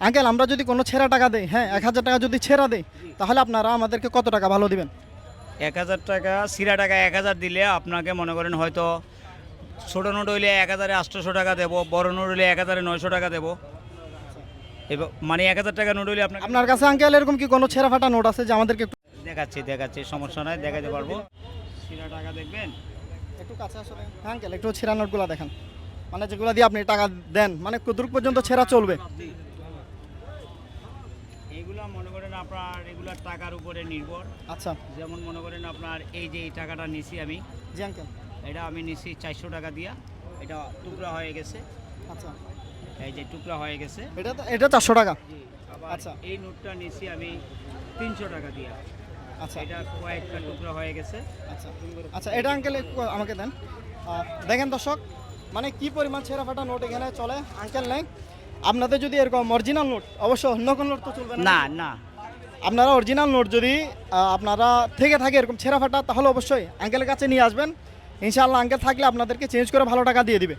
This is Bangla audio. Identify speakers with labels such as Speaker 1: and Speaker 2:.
Speaker 1: আঙ্কেল আমরা যদি কোনো ছেঁড়া টাকা দেই, হ্যাঁ 1000 টাকা যদি ছেঁড়া দেই, তাহলে আপনারা আমাদেরকে কত টাকা ভালো দিবেন?
Speaker 2: 1000 টাকা সিরা টাকা 1000 দিলে আপনাকে মনে করেন হয়তো ছোটো নোট হইলে 1800 টাকা দেবো, বড় নোট হইলে 1900 টাকা দেবো। এবার মানে 1000 টাকা নোট হইলে আপনাকে
Speaker 1: আপনার কাছে আঙ্কেল এরকম কি কোনো ছেঁড়া ফাটা নোট আছে যে আমাদেরকে
Speaker 2: দেখাচ্ছি সমস্যা নাই, দেখাতে পারবো। সিরা টাকা দেখবেন।
Speaker 1: একটু কাছে আসলে হ্যাঁ আঙ্কেল একটু ছেঁড়া নোটগুলো দেখান, মানে যেগুলো দিয়ে আপনি টাকা দেন, মানে কতটুকু পর্যন্ত ছেঁড়া চলবে?
Speaker 2: এগুলা মনে করেন আপনার রেগুলার টাকার উপরে নির্ভর।
Speaker 1: আচ্ছা
Speaker 2: যেমন মনে করেন আপনার এই যে এই টাকাটা নিছি আমি,
Speaker 1: জি আঙ্কেল।
Speaker 2: এটা আমি নিছি 400 টাকা দিয়া, এটা টুকরা হয়ে গেছে,
Speaker 1: আচ্ছা
Speaker 2: এই যে টুকরা হয়ে গেছে।
Speaker 1: এটা 400 টাকা।
Speaker 2: আবার
Speaker 1: আচ্ছা।
Speaker 2: এই নোটটা নিছি আমি 300 টাকা দিয়া,
Speaker 1: আচ্ছা
Speaker 2: এটা কয়েকটা টুকরা হয়ে গেছে।
Speaker 1: আচ্ছা আচ্ছা এটা আঙ্কেল একটু আমাকে দেন। দেখেন দর্শক, মানে কি পরিমাণ ছেঁড়া ফাটা নোট এখানে চলে। আঙ্কেল নেই আপনাদের যদি এরকম অরিজিনাল নোট, অবশ্য নকল নোট তো চলবে
Speaker 2: না না,
Speaker 1: আপনারা অরিজিনাল নোট যদি আপনারা থেকে থাকে এরকম ছেঁড়া ফাটা, তাহলে অবশ্যই আঙ্কেলের কাছে নিয়ে আসবেন। ইনশাআল্লাহ আঙ্কেল থাকলে আপনাদেরকে চেঞ্জ করে ভালো টাকা দিয়ে দিবে।